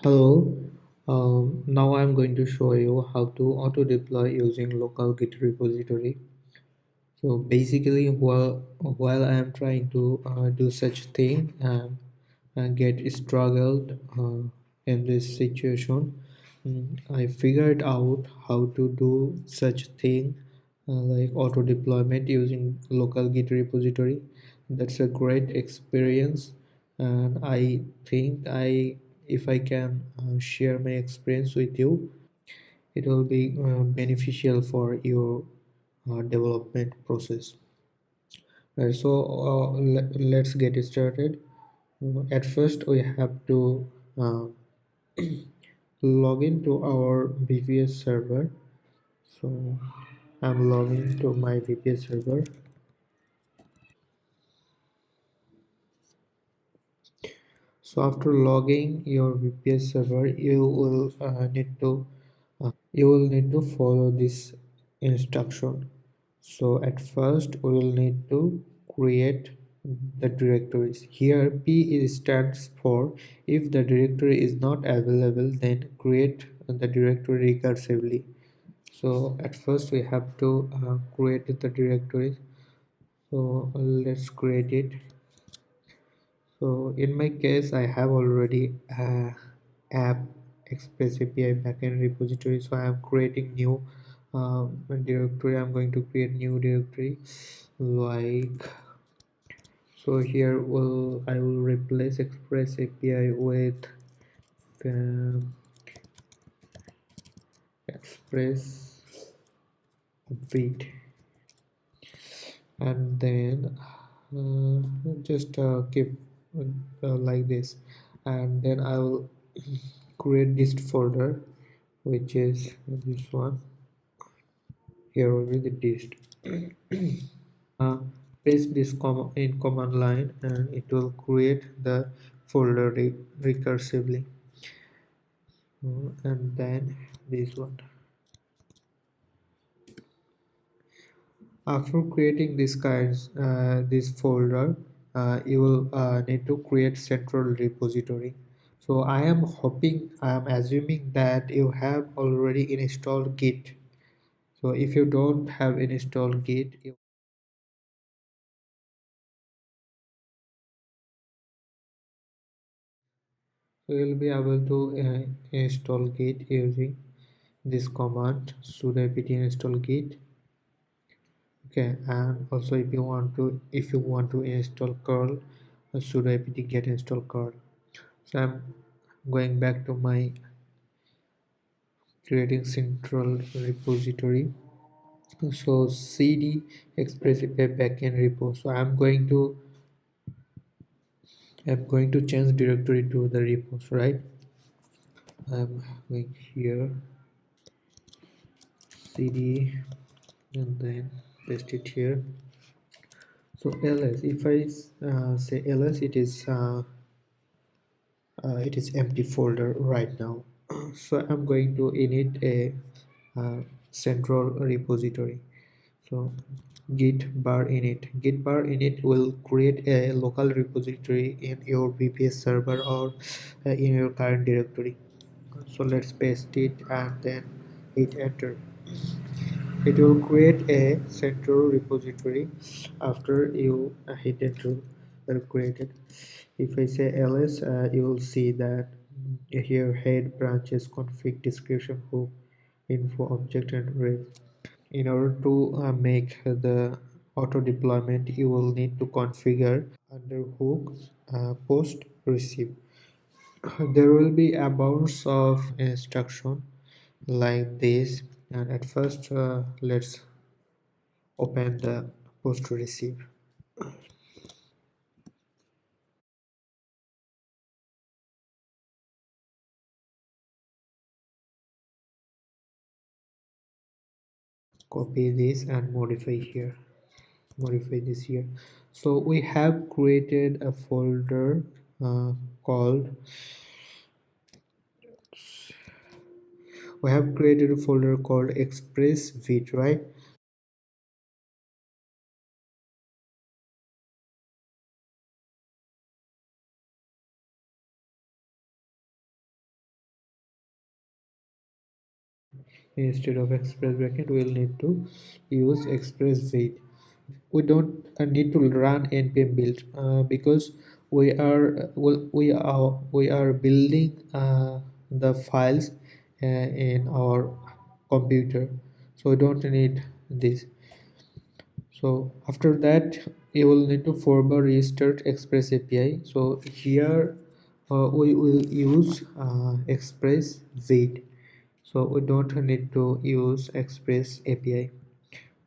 Hello, now I'm going to show you how to auto deploy using local Git repository. So basically, while I am trying to do such thing and get struggled in this situation, I figured out how to do such thing like auto deployment using local Git repository. That's a great experience, and I think I if I can share my experience with you, it will be beneficial for your development process. Right, so let's get started. At first, we have to uh, log into our VPS server. So I'm logging to my VPS server. So after logging your VPS server, you will need to follow this instruction. So at first we will need to create the directories. Here stands for if the directory is not available, then create the directory recursively. So at first we have to create the directories. So let's create it. So in my case, I have already app express API backend repository. So I am creating new directory. I'm going to create new directory like so. Here will I will replace express API with um, express wait, and then just keep like this, and then I will create this folder, which is this one. Here will be the dist. Paste this in command line and it will create the folder recursively. And then this one. After creating this folder, you will need to create central repository. So I am assuming that you have already installed Git. So if you don't have installed Git, you will be able to install Git using this command sudo apt install Git. Okay, and also if you want to install curl, sudo apt get install curl. So I'm going back to my creating central repository. So cd express api backend repo. So I'm going to change directory to the repos, right? I'm going here cd and then paste it here. So ls, if I say ls, it is empty folder right now. So I'm going to init a central repository. So git bar init will create a local repository in your VPS server or in your current directory. So let's paste it and then hit enter. It will create a central repository after you hit enter. Created. If I say ls, you will see that here head branches config description hook info object and array. In order to make the auto deployment, you will need to configure under hooks post receive. There will be a bunch of instruction like this, and at first let's open the post receive. Copy this and modify this here. So we have created a folder called express vit, right? Instead of express bracket, we'll need to use express wait. We don't need to run npm build because we are building the files in our computer, so we don't need this. So after that you will need to forward restart express api. So here we will use express wait, so we don't need to use express api.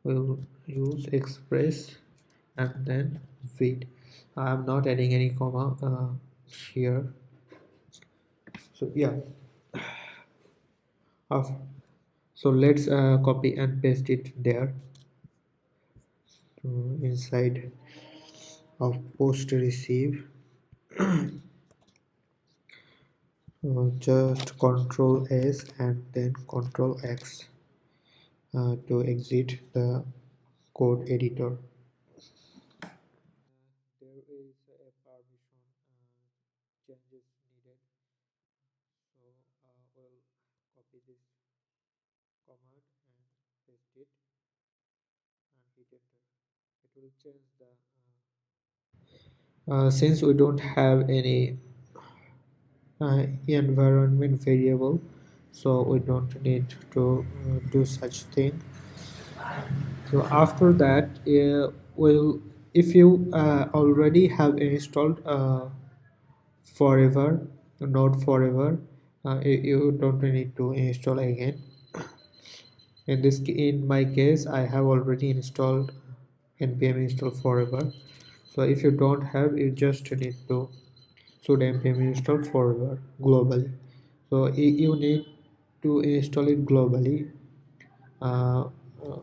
We'll use express and then wait. I'm not adding any comma here. So yeah, of so let's copy and paste it there. Inside of post receive, just control s and then control x to exit the code editor. There is a permission changes needed, so we'll copy this command and paste it and hit enter. It will change the since we don't have any environment variable, so we don't need to do such thing. So after that will if you already have installed forever, not forever, you don't need to install again. In my case I have already installed npm install forever. So if you don't have, you just need to should npm install forever globally. So you need to install it globally. uh, uh,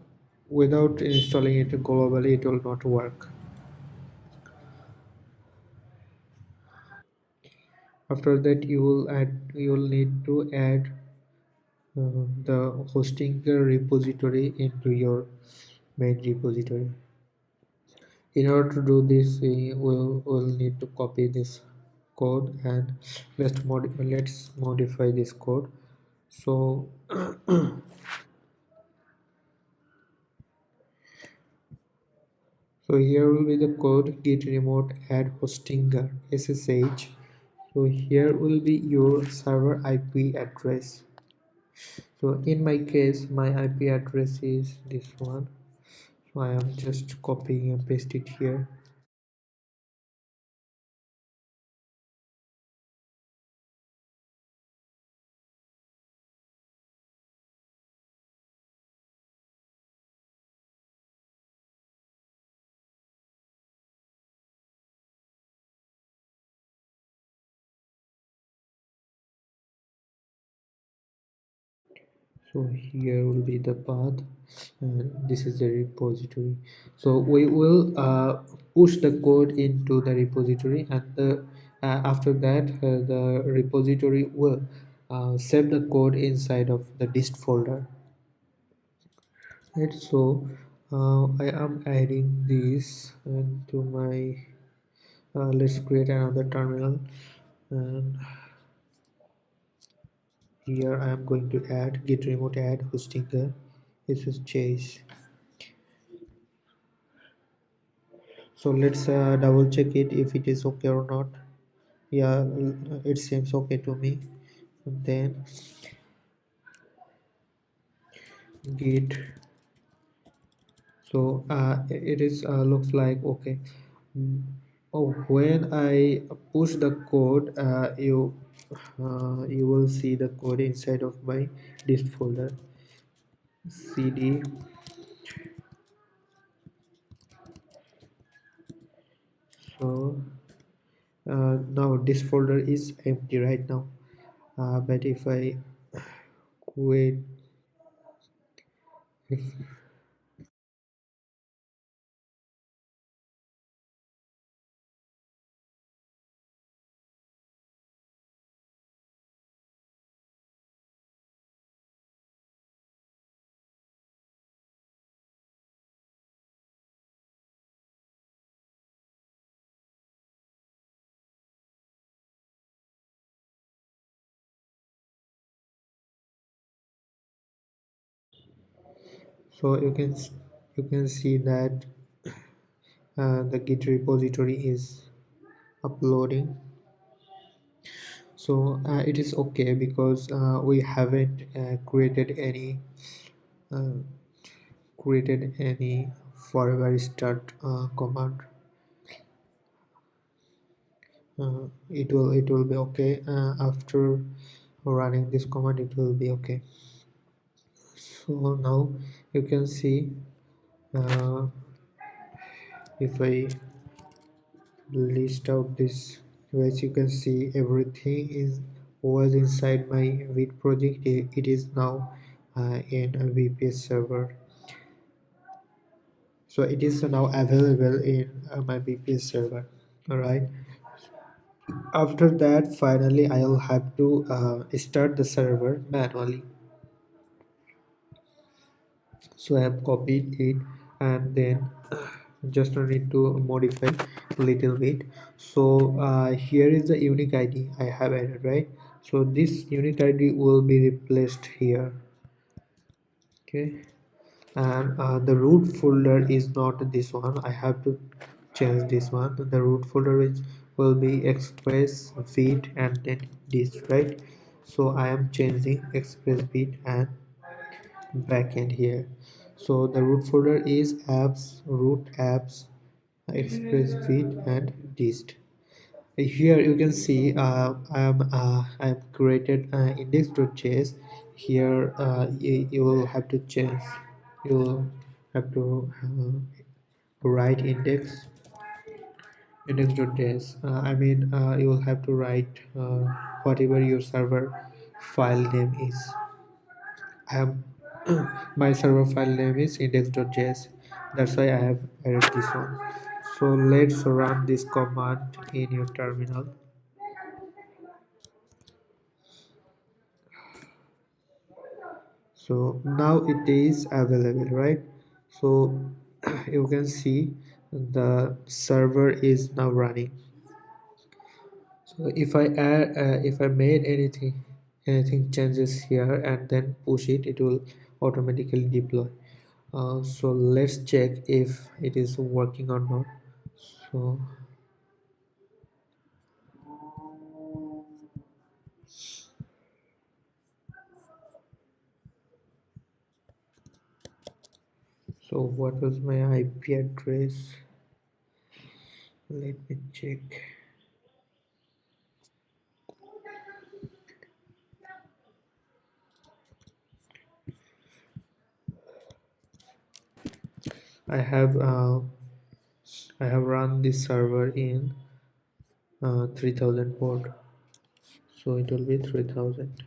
Without installing it globally it will not work. After that you will need to add the hosting repository into your main repository. In order to do this we will need to copy this code and let's modify this code. So so here will be the code git remote add hostinger ssh. So here will be your server ip address. So in my case my ip address is this one, so I am just copying and paste it here. So here will be the path and this is the repository. So we will push the code into the repository, and after that the repository will save the code inside of the dist folder. Right, so I am adding this into my let's create another terminal, and here I am going to add git remote add hostinger ssh. So let's double check it if it is okay or not. Yeah, it seems okay to me. And then git. So it is looks like okay. Mm, oh, when I push the code you will see the code inside of my dist folder. Cd. So now this folder is empty right now, but if I wait, if So you can see that the git repository is uploading. So it is okay because we haven't uh, created any forever start command. It will be okay after running this command. It will be okay. So now you can see, uh, if I list out this, as you can see, everything is was inside my Vite project. It is now in a VPS server. So it is now available in my VPS server. All right. After that, finally I'll have to start the server manually. So I have copied it, and then just need to modify a little bit. So here is the unique ID I have added, right? So this unique ID will be replaced here. Okay. And the root folder is not this one. I have to change this one. The root folder which will be express feed and then this, right? So I am changing express feed and backend here. So the root folder is apps, root apps, express feed and dist. Here you can see I'm created index.js. Here you will have to change. You will have to write index.js. I mean, you will have to write whatever your server file name is. I have my server file name is index.js. That's why I have added this one. So let's run this command in your terminal. So now it is available, right? So you can see the server is now running. So if I made anything changes here and then push it, it will automatically deploy. So let's check if it is working or not. So what was my IP address? Let me check. I have uh, I have run this server in 3000 port, so it will be 3000.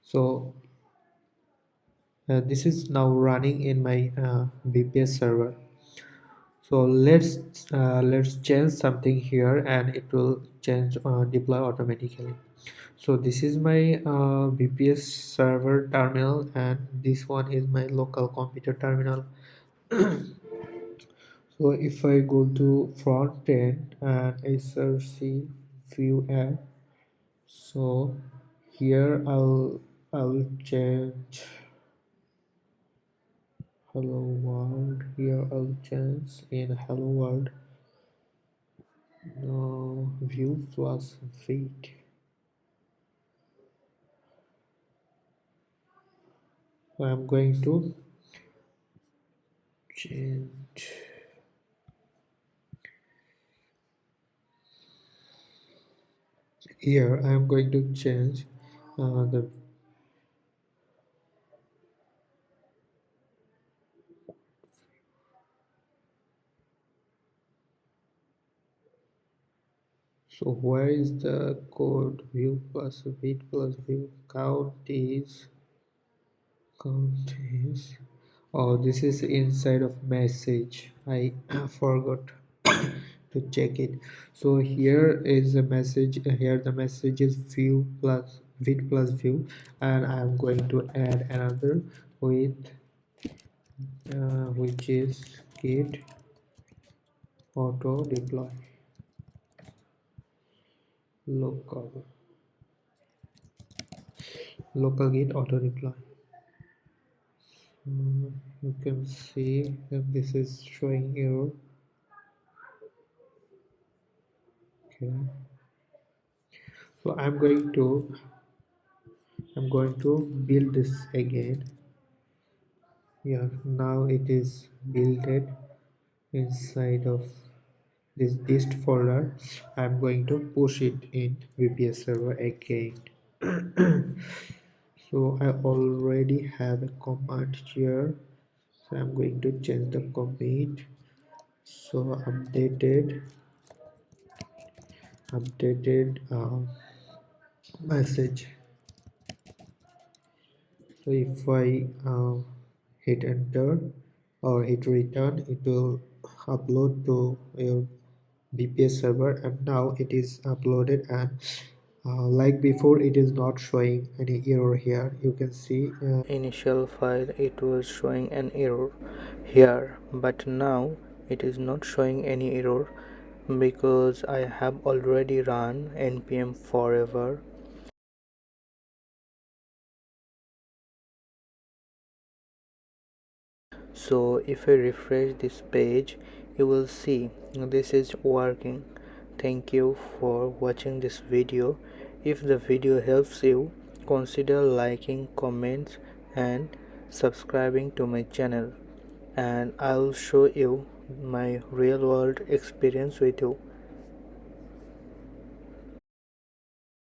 So this is now running in my VPS server. So let's change something here, and it will change deploy automatically. So this is my VPS server terminal, and this one is my local computer terminal. So if I go to front end and src view app, so here I'll change hello world. Here I'll change in hello world, no view plus feed. So I'm going to change here. I'm going to change the so where is the code view plus feed plus view count is oh, this is inside of message. I forgot to check it. So here is a message. Here the message is view plus vid plus view, and I'm going to add another with which is git auto deploy local git auto deploy. You can see that this is showing error. Okay, so I'm going to build this again. Yeah, now it is built inside of this dist folder. I'm going to push it in VPS server again. So I already have a command here, so I'm going to change the commit. So updated message. So if I hit enter or hit return, it will upload to your VPS server, and now it is uploaded. And like before, it is not showing any error here. You can see initial file it was showing an error here, but now it is not showing any error because I have already run npm forever. So if I refresh this page, you will see this is working. Thank you for watching this video. If the video helps you, consider liking, comments and subscribing to my channel, and I'll show you my real world experience with you.